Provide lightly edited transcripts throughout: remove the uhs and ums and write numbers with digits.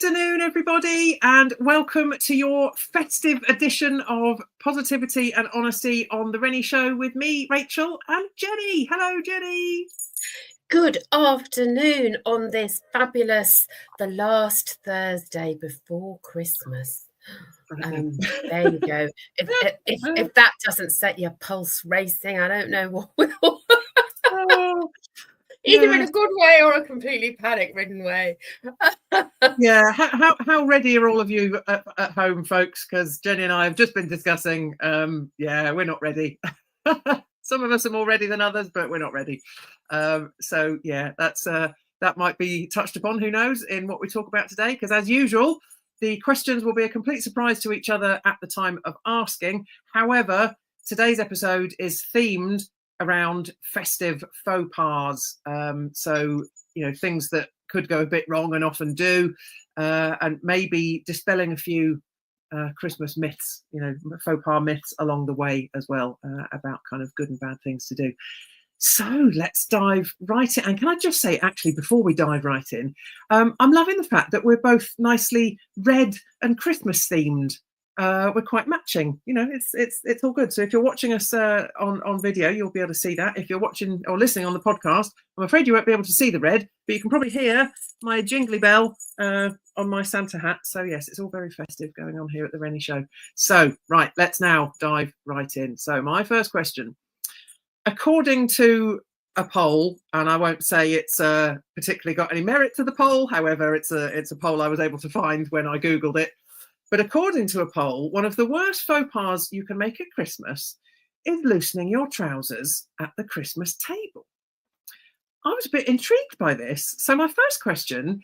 afternoon, everybody, and welcome to your festive edition of Positivity and Honesty on the Renny Show with me, Rachel, and Jenny. Hello, Jenny. Good afternoon on this fabulous, the last Thursday before Christmas. There you go. If that doesn't set your pulse racing, I don't know what will. Either in a good way or a completely panic-ridden way. Yeah, how ready are all of you at home, folks? Because Jenny and I have just been discussing. We're not ready. Some of us are more ready than others, but we're not ready. So yeah, that might be touched upon. Who knows in what we talk about today? Because as usual, the questions will be a complete surprise to each other at the time of asking. However, today's episode is themed around festive faux pas. So, you know, things that could go a bit wrong and often do, and maybe dispelling a few Christmas myths, you know, faux pas myths along the way as well, about kind of good and bad things to do. So let's dive right in. And can I just say, actually, before we dive right in, I'm loving the fact that we're both nicely red and Christmas themed. We're quite matching, you know, it's all good. So if you're watching us on video, you'll be able to see that. If you're watching or listening on the podcast, I'm afraid you won't be able to see the red, but you can probably hear my jingly bell on my Santa hat. So yes, it's all very festive going on here at the Renny Show. So right, let's now dive right in. So my first question, according to a poll, and I won't say it's particularly got any merit to the poll, however, it's a poll I was able to find when I Googled it. But according to a poll, one of the worst faux pas you can make at Christmas is loosening your trousers at the Christmas table. I was a bit intrigued by this. So my first question,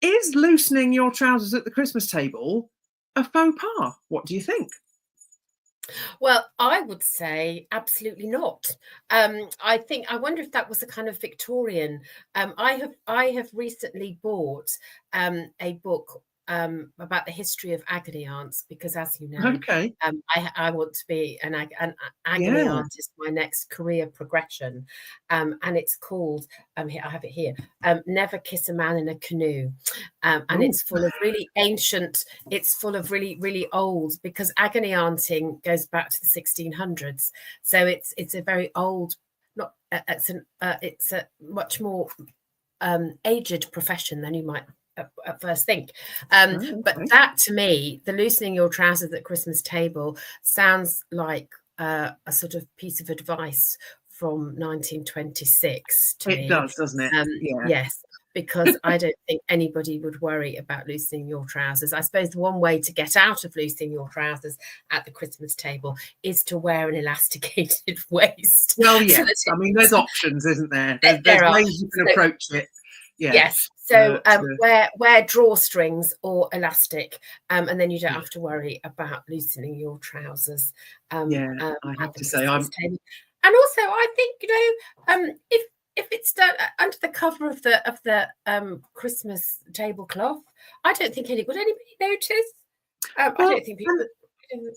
is loosening your trousers at the Christmas table a faux pas? What do you think? Well, I would say absolutely not. I wonder if that was a kind of Victorian. I have recently bought a book about the history of agony aunts, because as you know, okay, I want to be an agony aunt is my next career progression, and it's called here, I have it here, Never Kiss a Man in a Canoe, and it's full of really ancient, it's full of really old, because agony aunting goes back to the 1600s, so it's a very old, not it's a much more aged profession than you might at first think. But that, to me, the loosening your trousers at Christmas table sounds like a sort of piece of advice from 1926 to me. It does, doesn't it? Yes, because I don't think anybody would worry about loosening your trousers. I suppose one way to get out of loosening your trousers at the Christmas table is to wear an elasticated waist. Well, yes. I mean, there's options, isn't there? There's ways you can approach it. Yeah. Yes. So wear drawstrings or elastic, and then you don't have to worry about loosening your trousers. I have to say, and also I think, you know, if it's done under the cover of the Christmas tablecloth, I don't think would anybody notice. I don't think people.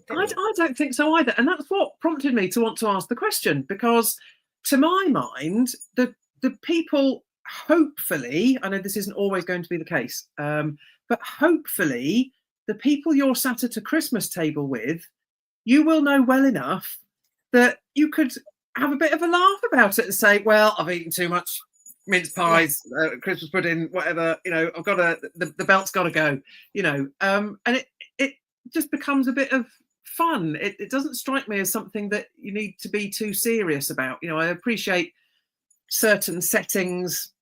I don't think so either, and that's what prompted me to want to ask the question, because to my mind, the people. Hopefully, I know this isn't always going to be the case, but hopefully the people you're sat at a Christmas table with, you will know well enough that you could have a bit of a laugh about it and say, well, I've eaten too much mince pies, Christmas pudding, whatever, you know, I've got the belt's got to go, you know, and it just becomes a bit of fun. It doesn't strike me as something that you need to be too serious about. You know, I appreciate certain settings,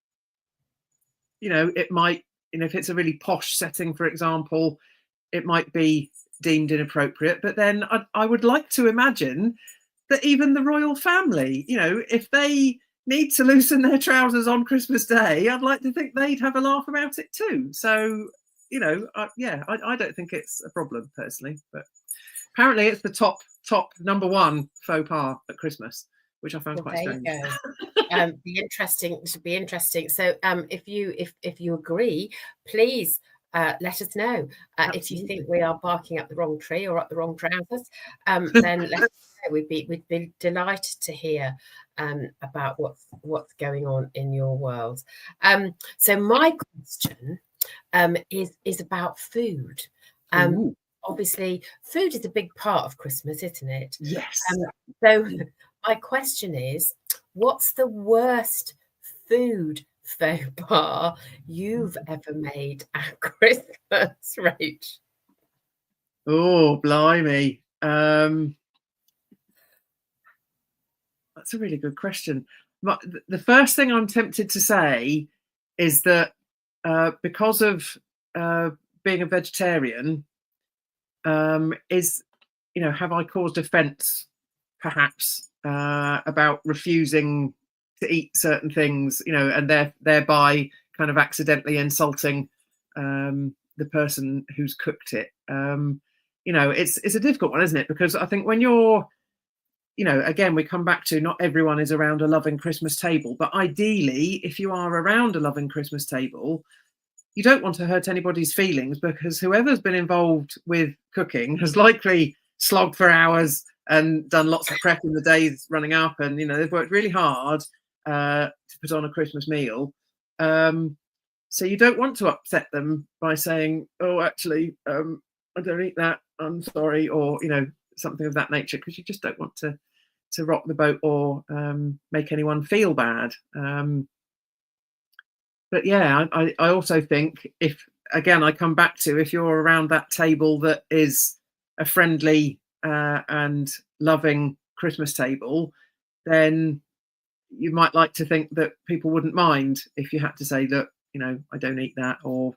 you know, it might, you know, if it's a really posh setting, for example, it might be deemed inappropriate. But then I would like to imagine that even the royal family, you know, if they need to loosen their trousers on Christmas Day, I'd like to think they'd have a laugh about it too. So, you know, I don't think it's a problem personally, but apparently it's the top number one faux pas at Christmas, which I found quite strange. Be interesting. So if you agree, please let us know. If you think we are barking up the wrong tree or up the wrong trousers, then let us know. We'd be delighted to hear about what's going on in your world. So my question is about food. Ooh. Obviously, food is a big part of Christmas, isn't it? Yes. So my question is, what's the worst food faux pas you've ever made at Christmas, Rach? Oh, blimey. That's a really good question. But the first thing I'm tempted to say is that because of being a vegetarian, have I caused offence, perhaps, about refusing to eat certain things, and thereby kind of accidentally insulting the person who's cooked it. It's a difficult one, isn't it? Because I think when you're, again, we come back to not everyone is around a loving Christmas table, but ideally, if you are around a loving Christmas table, you don't want to hurt anybody's feelings, because whoever's been involved with cooking has likely slogged for hours and done lots of prep in the days running up, and they've worked really hard to put on a Christmas meal. So you don't want to upset them by saying, "Oh, actually, I don't eat that. I'm sorry," or something of that nature, because you just don't want to rock the boat or make anyone feel bad. But yeah, I also think, if again I come back to, if you're around that table that is a friendly and loving Christmas table, then you might like to think that people wouldn't mind if you had to say that, I don't eat that, or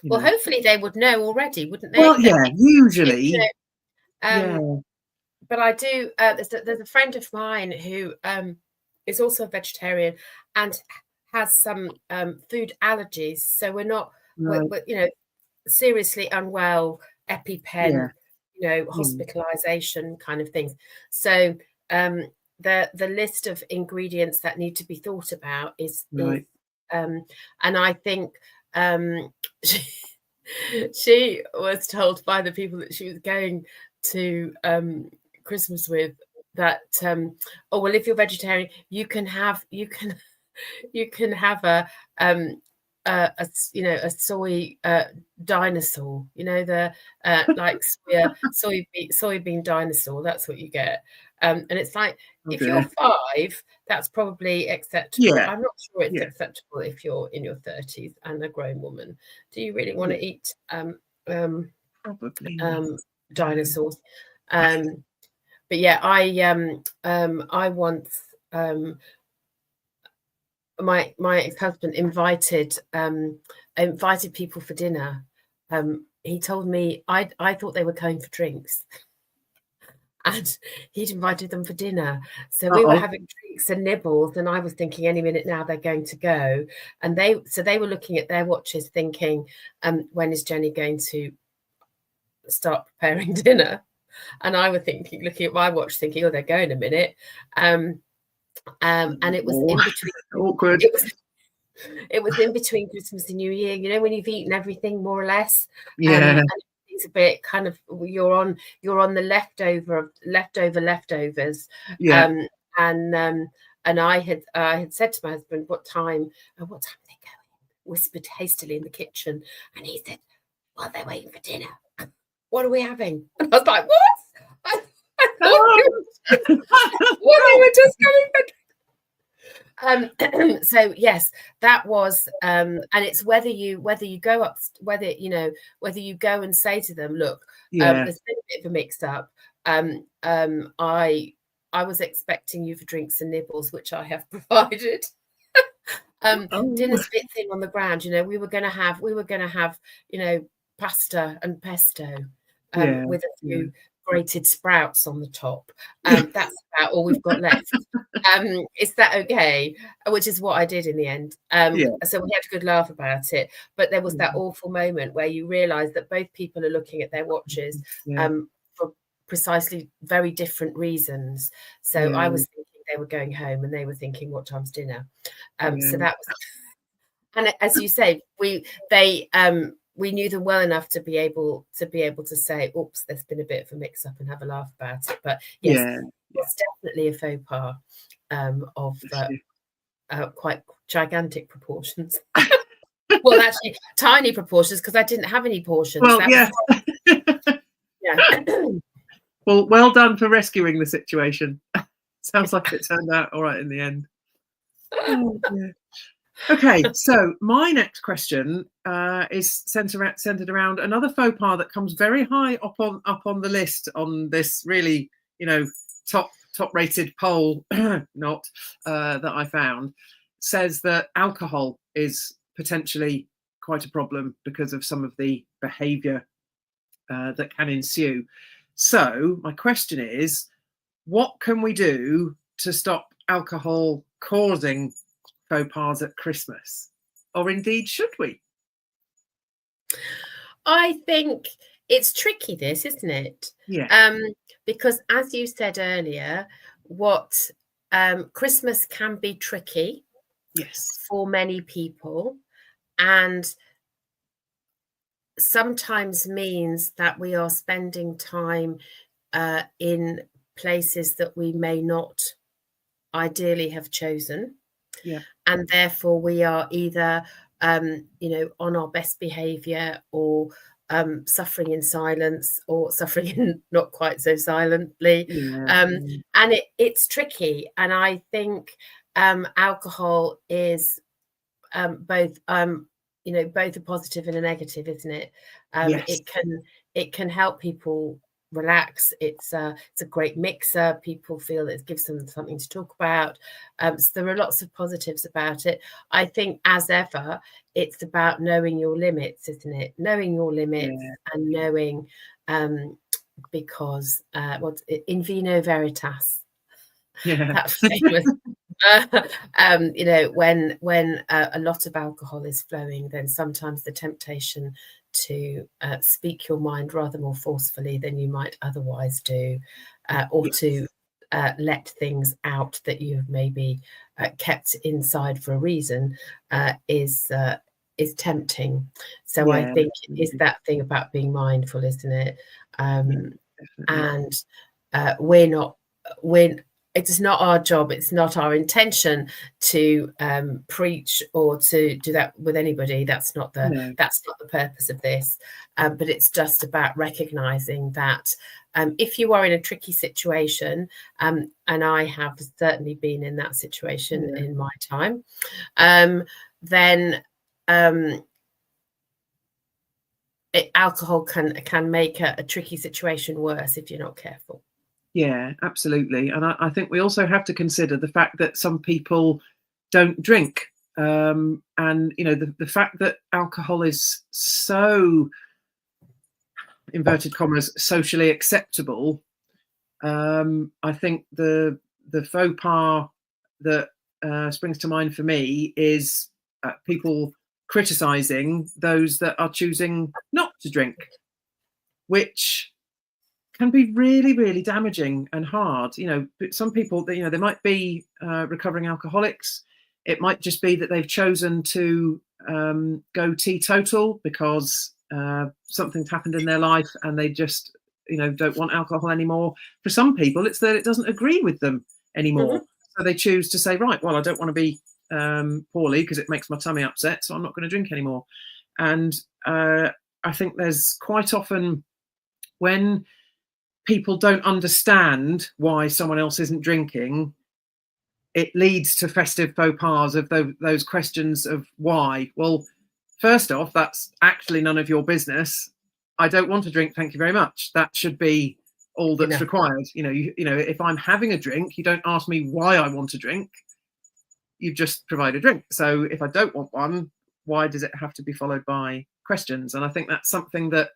well, hopefully they would know already, wouldn't they? Well, yeah, usually. Yeah. But I do. There's a friend of mine who is also a vegetarian and has some food allergies. So we're not, Right. we're seriously unwell, EpiPen, Yeah. hospitalization kind of things. So the list of ingredients that need to be thought about is Right. and I think she was told by the people that she was going to Christmas with that oh well, if you're vegetarian, you can have a soy dinosaur, the like soybean dinosaur. That's what you get. And it's like, if you're 5, that's probably acceptable. Yeah. I'm not sure it's acceptable if you're in your 30s and a grown woman. Do you really want to eat probably dinosaurs? But yeah, I once my ex-husband invited people for dinner. He told me I thought they were going for drinks, and he'd invited them for dinner. So we were having drinks and nibbles, and I was thinking any minute now they're going to go. And they were looking at their watches, thinking, when is Jenny going to start preparing dinner? And I was looking at my watch, thinking, oh, they're going a minute. And it was in between. Awkward. It was in between Christmas and New Year. When you've eaten everything more or less. Yeah. And it's a bit kind of, you're on the leftovers. Yeah. And I had said to my husband, what time are they going? Whispered hastily in the kitchen, and he said, well, they're waiting for dinner. What are we having? And I was like, what? I thought they were just coming back. So yes, that was, and it's whether you go up, whether you go and say to them, look, there's been a bit of a mix up. I was expecting you for drinks and nibbles, which I have provided. Dinner's a bit thin on the ground. We were going to have pasta and pesto with a few grated sprouts on the top. That's about all we've got left. Is that okay? Which is what I did in the end. So we had a good laugh about it. But there was that awful moment where you realise that both people are looking at their watches for precisely very different reasons. So I was thinking they were going home, and they were thinking, what time's dinner? So that was, and as you say, we knew them well enough to be able to say, oops, there's been a bit of a mix up, and have a laugh about it. But yes, it's definitely a faux pas of quite gigantic proportions. Well, actually, tiny proportions because I didn't have any portions. Well, yeah. Yeah. Well done for rescuing the situation. Sounds like it turned out all right in the end. Oh, dear. Okay, so my next question is centered around another faux pas that comes very high up on the list on this really, top rated poll that I found, says that alcohol is potentially quite a problem because of some of the behavior that can ensue. So my question is, what can we do to stop alcohol causing faux pas at Christmas? Or indeed, should we? I think it's tricky, this, isn't it? Yeah. Because as you said earlier, Christmas can be tricky. Yes. For many people, and sometimes means that we are spending time in places that we may not ideally have chosen. Yeah. And therefore we are either on our best behavior or suffering in silence or suffering in not quite so silently. Yeah. And it's tricky. And I think alcohol is both both a positive and a negative, isn't it? Yes. It can help people relax. It's a great mixer. People feel it gives them something to talk about. So there are lots of positives about it. I think, as ever, it's about knowing your limits, isn't it? Knowing your limits and knowing because what's in vino veritas. Yeah. That famous. When a lot of alcohol is flowing, then sometimes the temptation to speak your mind rather more forcefully than you might otherwise do, or to let things out that you've maybe kept inside for a reason, is tempting. So I think it's that thing about being mindful, isn't it? And it's not our job, it's not our intention to preach or to do that with anybody. That's not the purpose of this. But it's just about recognizing that if you are in a tricky situation, and I have certainly been in that situation in my time, then alcohol can make a tricky situation worse if you're not careful. Yeah, absolutely. And I think we also have to consider the fact that some people don't drink. And, the fact that alcohol is so, inverted commas, socially acceptable. I think the faux pas that springs to mind for me is people criticizing those that are choosing not to drink, which can be really, really damaging and hard. Some people, they might be recovering alcoholics. It might just be that they've chosen to go teetotal because something's happened in their life and they just, don't want alcohol anymore. For some people, it's that it doesn't agree with them anymore. So they choose to say, right, well, I don't want to be poorly because it makes my tummy upset, so I'm not going to drink anymore. And I think there's quite often when people don't understand why someone else isn't drinking, it leads to festive faux pas of those questions of why. Well, first off, that's actually none of your business. I don't want to drink, thank you very much. That should be all that's required. If I'm having a drink, you don't ask me why I want to drink. You just provide a drink. So if I don't want one, why does it have to be followed by questions? And I think that's something that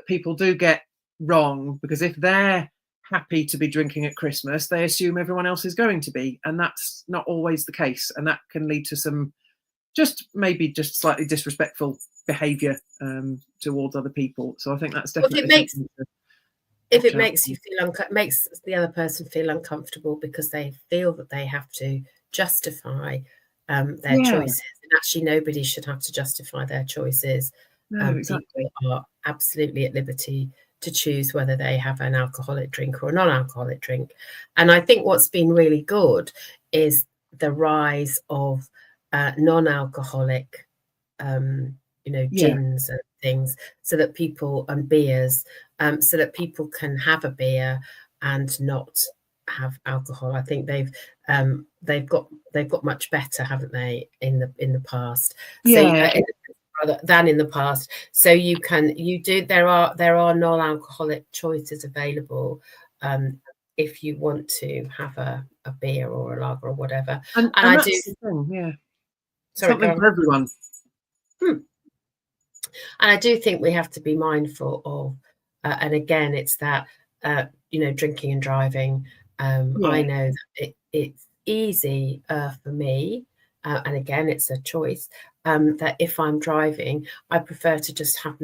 people do get wrong, because if they're happy to be drinking at Christmas, they assume everyone else is going to be, and that's not always the case, and that can lead to some maybe slightly disrespectful behavior towards other people. So I think that's definitely if it makes you feel makes the other person feel uncomfortable because they feel that they have to justify their choices, and actually nobody should have to justify their choices. Exactly. People are absolutely at liberty to choose whether they have an alcoholic drink or a non-alcoholic drink. And I think what's been really good is the rise of non-alcoholic you know, Yeah. gins and things, so that people, and beers, so that people can have a beer and not have alcohol. I think they've got much better, haven't they, in the past? So Yeah. rather than in the past. So there are non-alcoholic choices available, if you want to have a beer or a lager or whatever. And I do. that's the thing, yeah. Sorry, Something for everyone. And I do think we have to be mindful of, and again, it's that, you know, drinking and driving. I know that it's easy for me, and again, it's a choice, that if I'm driving, I prefer to just have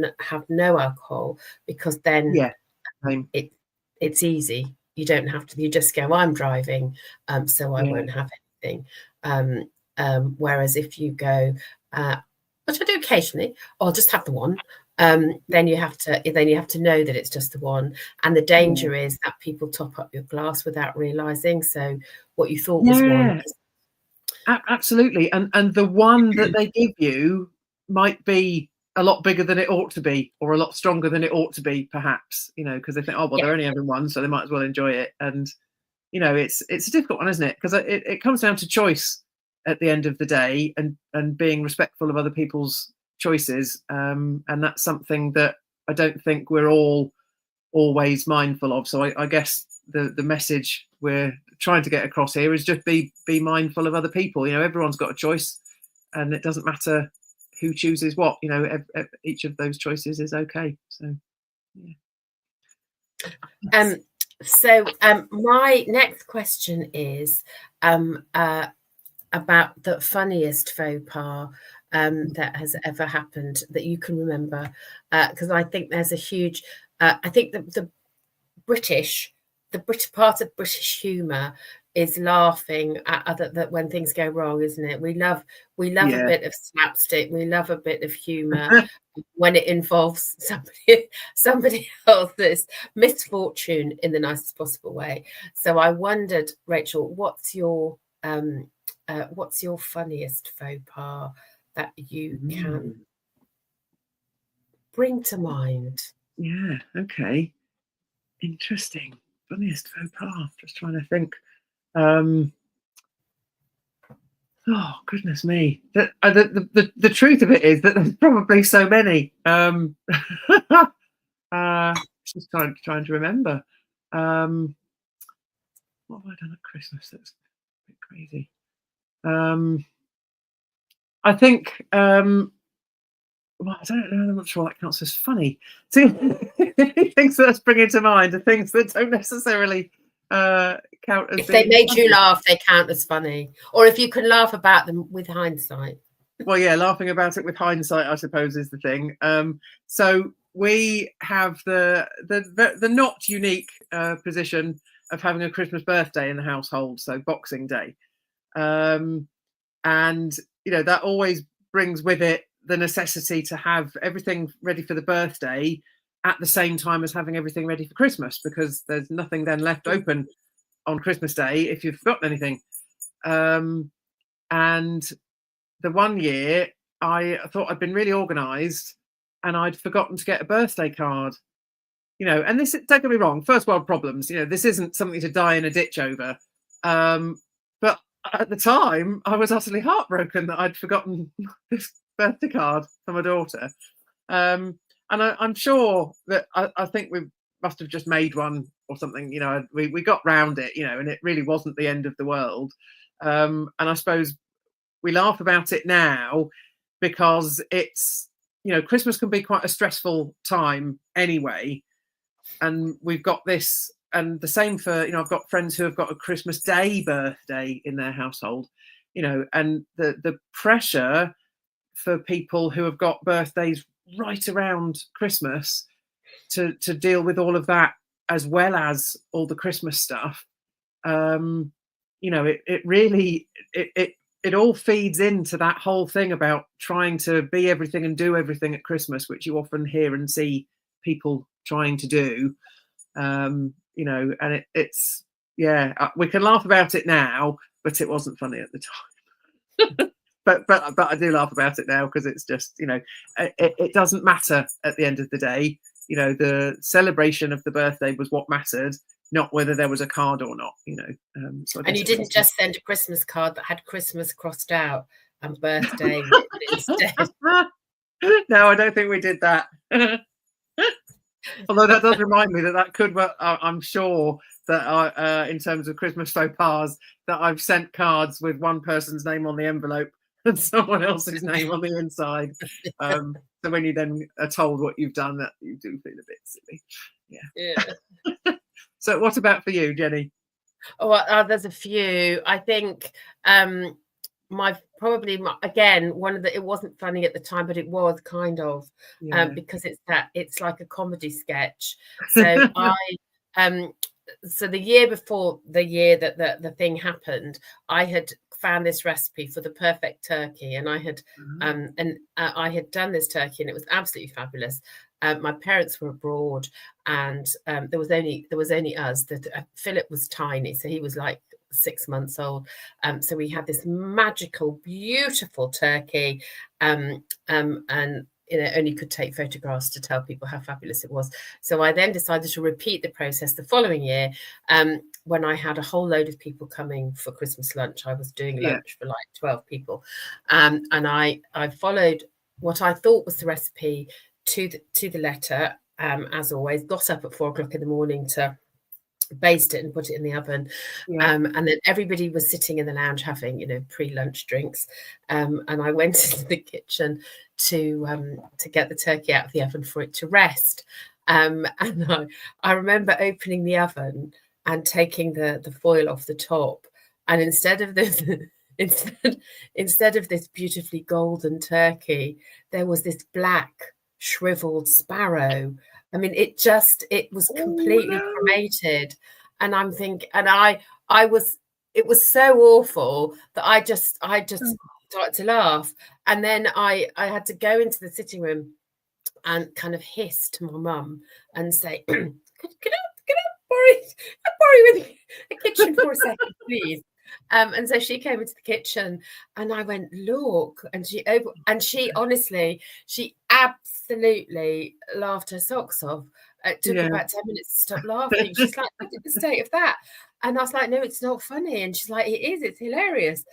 no alcohol, because then it's easy. You don't have to. You just go, I'm driving, so I won't have anything. Whereas if you go, which I do occasionally, I'll just have the one. Then you have to know that it's just the one, and the danger is that people top up your glass without realizing. So what you thought was one, absolutely, and the one that they give you might be a lot bigger than it ought to be, or a lot stronger than it ought to be, perhaps, you know, because they think, oh well, they're only having one, so they might as well enjoy it. And you know, it's a difficult one, isn't it? Because it comes down to choice at the end of the day, and being respectful of other people's choices, and that's something that I don't think we're all always mindful of. So I guess the message we're trying to get across here is just be mindful of other people. You know, everyone's got a choice, and it doesn't matter who chooses what. You know, each of those choices is okay. So yeah. So my next question is about the funniest faux pas that has ever happened that you can remember, because I think there's a huge, I think the British part of British humour is laughing at that when things go wrong, isn't it? We love a bit of slapstick. We love a bit of humour when it involves somebody else's misfortune in the nicest possible way. So I wondered, Rachel, what's your funniest faux pas that you can bring to mind? Yeah. Okay. Interesting. Funniest faux pas. Just trying to think. Oh goodness me! The truth of it is that there's probably so many. Just trying to remember. What have I done at Christmas that's a bit crazy? I think. Well, I don't know. I'm not sure that counts as funny. So, things that's bringing to mind are things that don't necessarily count as. If they made you laugh, they count as funny. Or if you can laugh about them with hindsight. Well, yeah, laughing about it with hindsight, I suppose, is the thing. So we have the not unique position of having a Christmas birthday in the household, so Boxing Day, and you know that always brings with it the necessity to have everything ready for the birthday at the same time as having everything ready for Christmas, because there's nothing then left open on Christmas Day if you've forgotten anything. And the one year I thought I'd been really organised and I'd forgotten to get a birthday card. You know, and this, don't get me wrong, first world problems, you know, this isn't something to die in a ditch over. But at the time, I was utterly heartbroken that I'd forgotten this birthday card for my daughter. And I'm sure that I think we must have just made one or something, you know, we got round it, you know, and it really wasn't the end of the world. And I suppose we laugh about it now because it's, you know, Christmas can be quite a stressful time anyway. And we've got this, and the same for, you know, I've got friends who have got a Christmas Day birthday in their household, you know, and the pressure for people who have got birthdays right around Christmas to deal with all of that as well as all the Christmas stuff. You know, it really it all feeds into that whole thing about trying to be everything and do everything at Christmas, which you often hear and see people trying to do. You know, and it's we can laugh about it now, but it wasn't funny at the time. but I do laugh about it now because it's just, you know, it doesn't matter at the end of the day. You know, the celebration of the birthday was what mattered, not whether there was a card or not, you know. So and you didn't just send a Christmas card that had Christmas crossed out and birthday written instead. No, I don't think we did that. Although that does remind me that could work. I'm sure that in terms of Christmas faux pas, that I've sent cards with one person's name on the envelope and someone else's name on the inside. So when you then are told what you've done, that you do feel a bit silly. Yeah. So what about for you, Jenny? Oh, there's a few. I think again, one of the, it wasn't funny at the time, but it was kind of, because it's like a comedy sketch. So so the year before the year that the thing happened, I had found this recipe for the perfect turkey, and I had I had done this turkey, and it was absolutely fabulous. My parents were abroad, and there was only us. That Philip was tiny, so he was like 6 months old. So we had this magical, beautiful turkey, and you know, only could take photographs to tell people how fabulous it was. So I then decided to repeat the process the following year, when I had a whole load of people coming for Christmas lunch. I was doing lunch for like 12 people, and I followed what I thought was the recipe to the letter, as always. Got up at 4 o'clock in the morning to baste it and put it in the oven, and then everybody was sitting in the lounge having, you know, pre-lunch drinks, and I went into the kitchen to get the turkey out of the oven for it to rest, and I remember opening the oven and taking the foil off the top, and instead of this instead of this beautifully golden turkey, there was this black shriveled sparrow. I mean, it was completely cremated. And I'm thinking, and it was so awful that I just started to laugh. And then I had to go into the sitting room and kind of hiss to my mum and say, could I borrow the kitchen for a second, please? And so she came into the kitchen, and I went, look, and she honestly, she absolutely laughed her socks off. It took about 10 minutes to stop laughing. She's like, look at the state of that. And I was like, no, it's not funny. And she's like, it is, it's hilarious.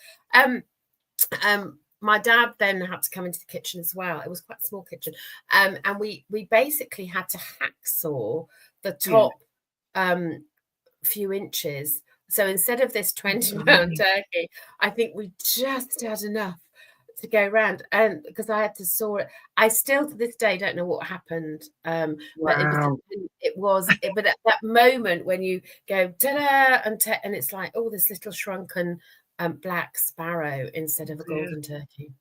My dad then had to come into the kitchen as well. It was quite a small kitchen. And we basically had to hacksaw the top few inches. So instead of this 20-pound turkey, I think we just had enough to go around, and because I had to saw it. I still to this day don't know what happened, but but at that moment when you go ta-da and it's like, oh, this little shrunken black sparrow instead of a golden turkey.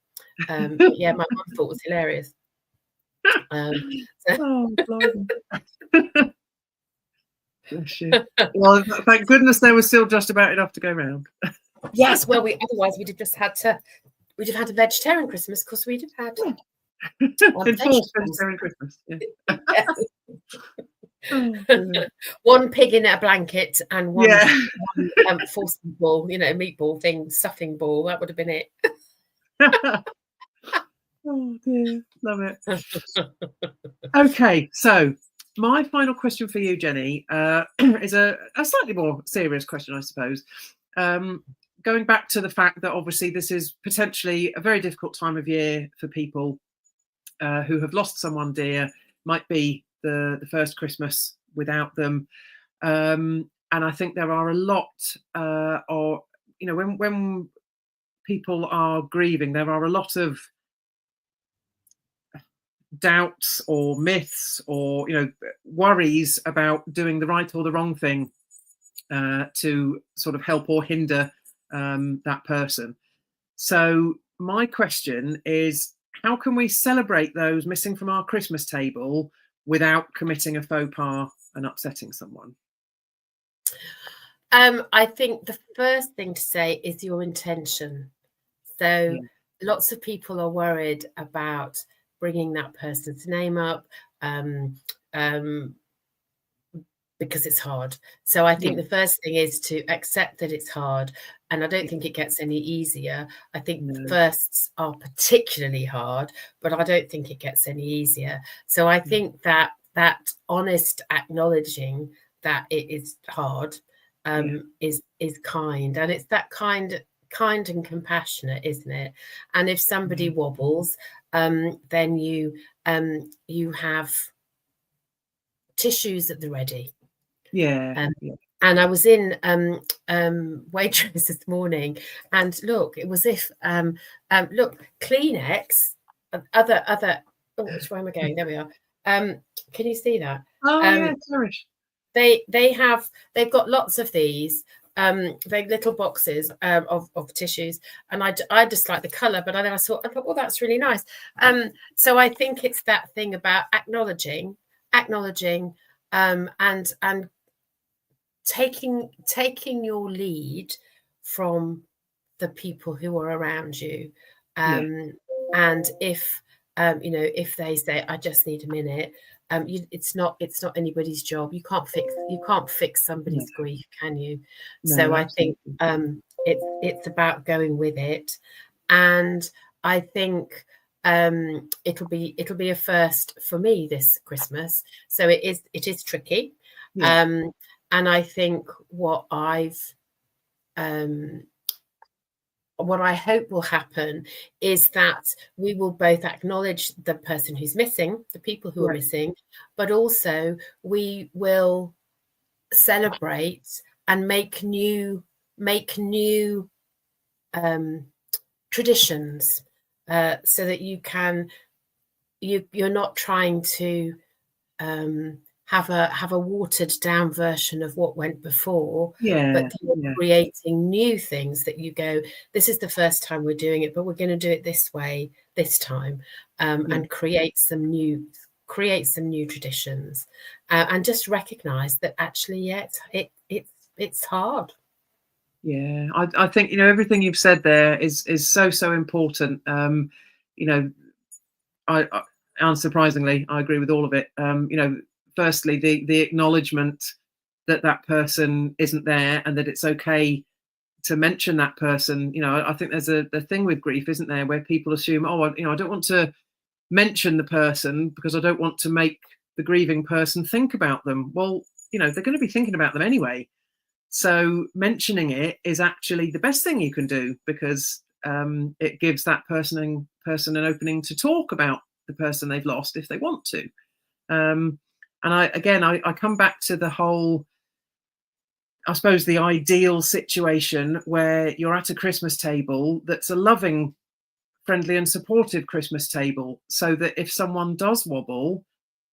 Yeah, my mum thought it was hilarious. Bless you. Well, thank goodness there was still just about enough to go round. Yes, well, otherwise we'd have had a vegetarian Christmas, because we'd have had vegetarian Christmas. One pig in a blanket and one forcing ball, you know, meatball thing, stuffing ball. That would have been it. Oh dear, love it. Okay, so my final question for you, Jenny, is a slightly more serious question, I suppose. Going back to the fact that obviously this is potentially a very difficult time of year for people who have lost someone dear, might be the first Christmas without them. And I think there are a lot of, you know, when people are grieving, there are a lot of doubts or myths or, you know, worries about doing the right or the wrong thing to sort of help or hinder that person. So my question is, how can we celebrate those missing from our Christmas table without committing a faux pas and upsetting someone? I think the first thing to say is your intention. So lots of people are worried about bringing that person's name up because it's hard. So I think the first thing is to accept that it's hard, and I don't think it gets any easier. I think the firsts are particularly hard, but I don't think it gets any easier. So I think that honest acknowledging that it is hard is kind, and it's that kind and compassionate, isn't it? And if somebody wobbles, then you have tissues at the ready. And I was in Waitrose this morning, and look, it was if look, Kleenex, other oh, which way am I going? There we are. Can you see that? Sorry. They've got lots of these. They're little boxes of tissues, and I just like the color, but then I thought, well, that's really nice. So I think it's that thing about acknowledging, and taking your lead from the people who are around you. And if if they say, I just need a minute, it's not anybody's job. You can't fix somebody's grief, can you? So I think it's about going with it, and I think it'll be a first for me this Christmas. So it is tricky, and I think what I hope will happen is that we will both acknowledge the person who's missing, the people who are missing, but also we will celebrate and make new traditions, so that you're not trying to have a watered down version of what went before, but creating new things that you go, this is the first time we're doing it, but we're going to do it this way this time, and create some new traditions, and just recognize that actually it's hard. I think everything you've said there is so important. I unsurprisingly I agree with all of it. Firstly, the acknowledgement that person isn't there, and that it's okay to mention that person. I think there's a thing with grief, isn't there, where people assume, I don't want to mention the person because I don't want to make the grieving person think about them. Well, they're going to be thinking about them anyway. So mentioning it is actually the best thing you can do, because it gives that person an opening to talk about the person they've lost if they want to. And I come back to the whole, I suppose, the ideal situation where you're at a Christmas table that's a loving, friendly and supportive Christmas table, so that if someone does wobble,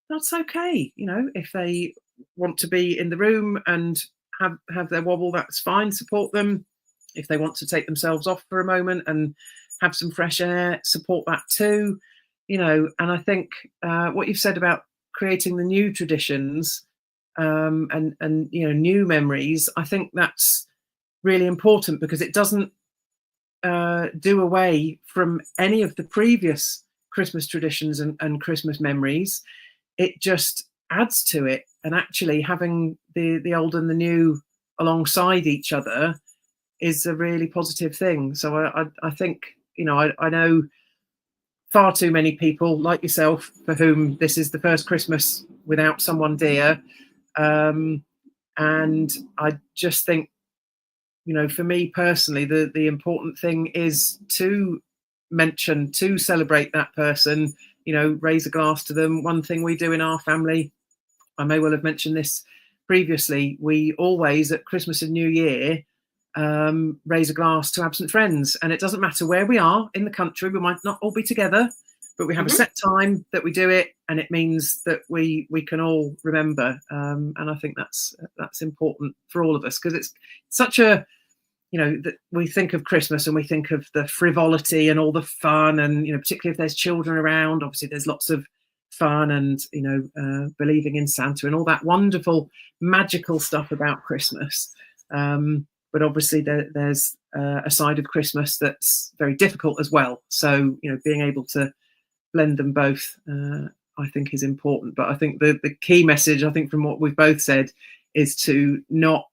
that's okay. If they want to be in the room and have their wobble, that's fine, support them. If they want to take themselves off for a moment and have some fresh air, support that too. And I think what you've said about creating the new traditions, and new memories, I think that's really important, because it doesn't do away from any of the previous Christmas traditions and Christmas memories. It just adds to it, and actually having the old and the new alongside each other is a really positive thing. So I think I know far too many people like yourself for whom this is the first Christmas without someone dear, and I just think, for me personally, the important thing is to celebrate that person, raise a glass to them. One thing we do in our family, I may well have mentioned this previously, we always at Christmas and New Year raise a glass to absent friends, and it doesn't matter where we are in the country. We might not all be together, but we have a set time that we do it, and it means that we can all remember, and I think that's important for all of us, because it's such a that we think of Christmas and we think of the frivolity and all the fun, and particularly if there's children around, obviously there's lots of fun and believing in Santa and all that wonderful magical stuff about Christmas, but obviously there's a side of Christmas that's very difficult as well. So being able to blend them both, I think, is important. But I think the key message, I think, from what we've both said, is to not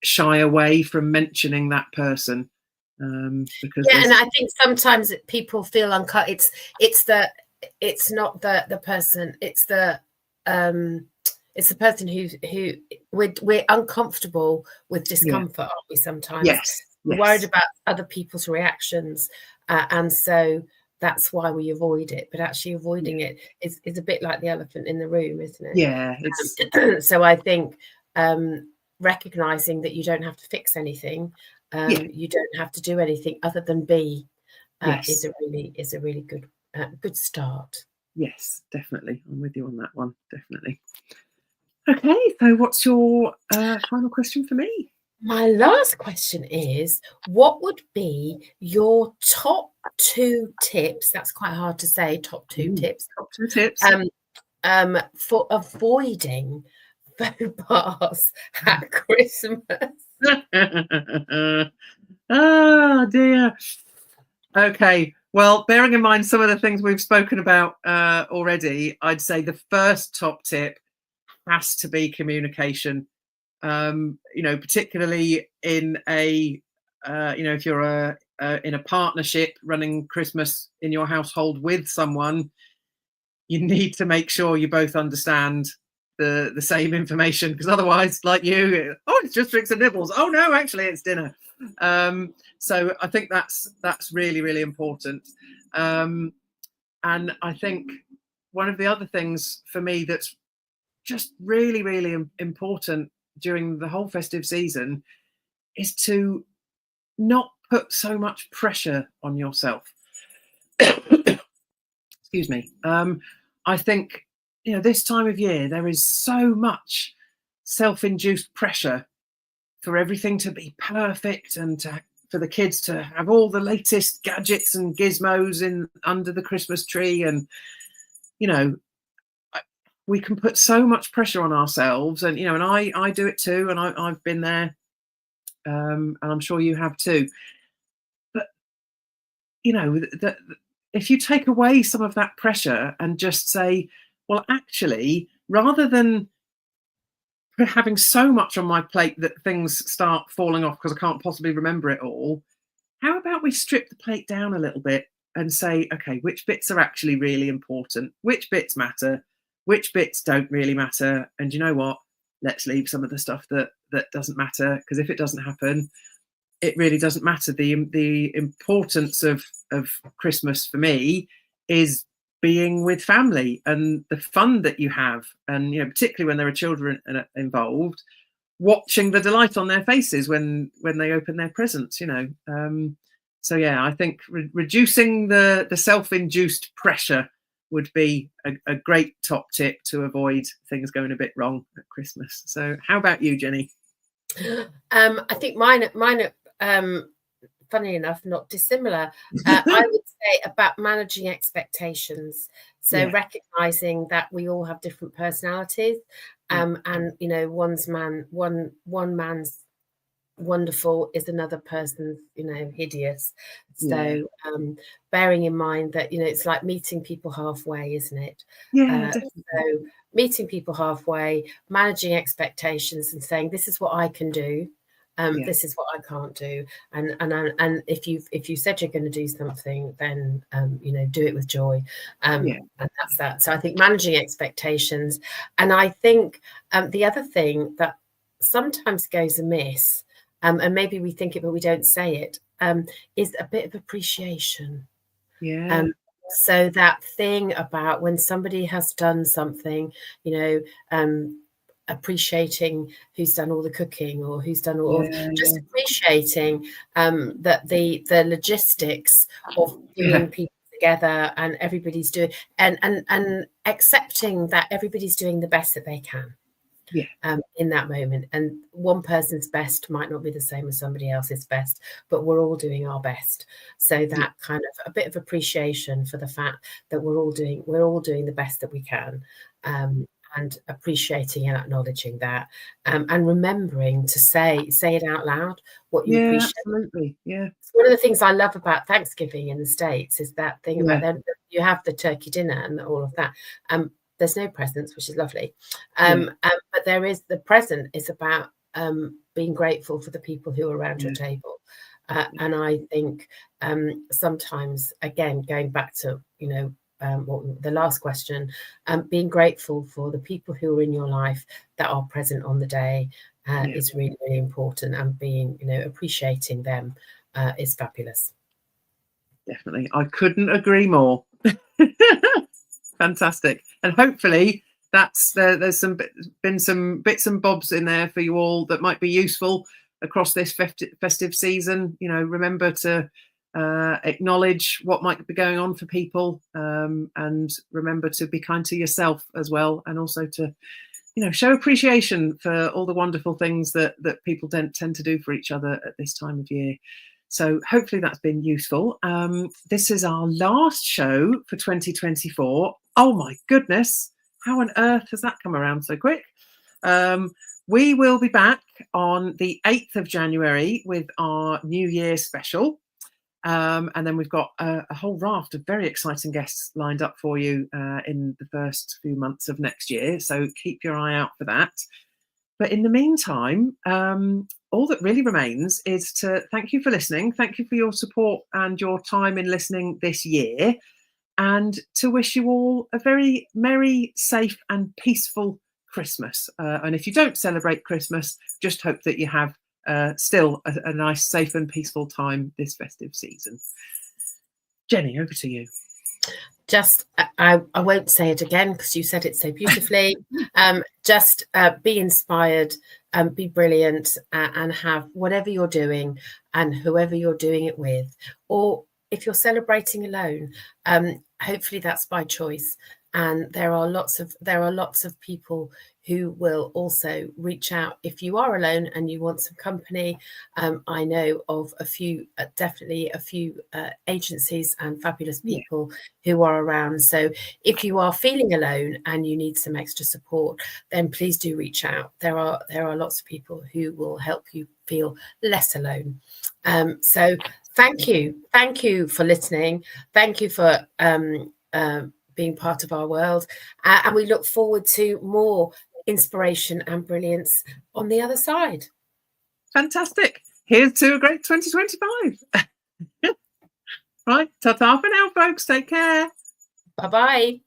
shy away from mentioning that person, because and I think sometimes people feel uncomfortable. It's not the person, it's the person who we're uncomfortable with discomfort, aren't we? Sometimes we're worried about other people's reactions, and so that's why we avoid it. But actually, avoiding it is a bit like the elephant in the room, isn't it? Yeah. So I think recognizing that you don't have to fix anything, you don't have to do anything other than be, is a really good start. Yes, definitely. I'm with you on that one. Definitely. Okay, so what's your final question for me? My last question is, what would be your top 2 tips? That's quite hard to say, top 2 tips. Top 2 tips. For avoiding faux pas at Christmas. Oh dear. Okay. Well, bearing in mind some of the things we've spoken about already, I'd say the first top tip has to be communication. Particularly in a, if you're in a partnership running Christmas in your household with someone, you need to make sure you both understand the same information, because otherwise, like you, it's just drinks and nibbles. Oh no, actually it's dinner. So I think that's really, really important. And I think one of the other things for me that's just really, really important during the whole festive season is to not put so much pressure on yourself. Excuse me. I think, this time of year, there is so much self-induced pressure for everything to be perfect and for the kids to have all the latest gadgets and gizmos under the Christmas tree. And, we can put so much pressure on ourselves, and and I do it too, and I've been there, and I'm sure you have too. But if you take away some of that pressure and just say, well, actually, rather than having so much on my plate that things start falling off because I can't possibly remember it all, how about we strip the plate down a little bit and say, okay, which bits are actually really important, which bits matter, which bits don't really matter, and you know what, let's leave some of the stuff that doesn't matter, because if it doesn't happen, it really doesn't matter. The importance of Christmas for me is being with family and the fun that you have, and particularly when there are children involved, watching the delight on their faces when they open their presents. So yeah, I think reducing the self-induced pressure would be a great top tip to avoid things going a bit wrong at Christmas. So how about you, Jenny? I think mine funny enough, not dissimilar. I would say about managing expectations. So recognizing that we all have different personalities, and one man's wonderful is another person's hideous. So bearing in mind that it's like meeting people halfway, isn't it? So meeting people halfway, managing expectations and saying, this is what I can do, this is what I can't do, and if you said you're going to do something, then do it with joy, and that's that. So I think managing expectations, and I think the other thing that sometimes goes amiss, and maybe we think it but we don't say it, is a bit of appreciation. So that thing about when somebody has done something, appreciating who's done all the cooking or who's done all just appreciating that the logistics of doing people together, and everybody's doing and accepting that everybody's doing the best that they can in that moment, and one person's best might not be the same as somebody else's best, but we're all doing our best. So that kind of a bit of appreciation for the fact that we're all doing the best that we can, and appreciating and acknowledging that, and remembering to say it out loud what you appreciate. Absolutely. It's one of the things I love about Thanksgiving in the States is that thing about them, you have the turkey dinner and all of that. There's no presents, which is lovely, but there is the present is about being grateful for the people who are around your table. And I think sometimes, again, going back to, the last question, being grateful for the people who are in your life that are present on the day is really, really important, and being, appreciating them is fabulous. Definitely. I couldn't agree more. Fantastic. And hopefully there's been some bits and bobs in there for you all that might be useful across this festive season. Remember to acknowledge what might be going on for people, and remember to be kind to yourself as well, and also to show appreciation for all the wonderful things that people tend to do for each other at this time of year. So hopefully that's been useful. This is our last show for 2024. Oh my goodness, how on earth has that come around so quick? We will be back on the 8th of January with our New Year special. And then we've got a whole raft of very exciting guests lined up for you in the first few months of next year. So keep your eye out for that. But in the meantime, all that really remains is to thank you for listening. Thank you for your support and your time in listening this year, and to wish you all a very merry, safe and peaceful Christmas. And if you don't celebrate Christmas, just hope that you have still a nice, safe and peaceful time this festive season. Jenny, over to you. Just, I won't say it again because you said it so beautifully. Just be inspired, be brilliant, and have whatever you're doing and whoever you're doing it with. Or if you're celebrating alone, hopefully that's by choice. And there are lots of people who will also reach out if you are alone and you want some company. I know of definitely a few agencies and fabulous people who are around. So if you are feeling alone and you need some extra support, then please do reach out. There are lots of people who will help you feel less alone. So thank you for listening. Thank you for being part of our world, and we look forward to more inspiration and brilliance on the other side. Fantastic. Here's to a great 2025. Right, ta-ta for now, folks. Take care. Bye-bye.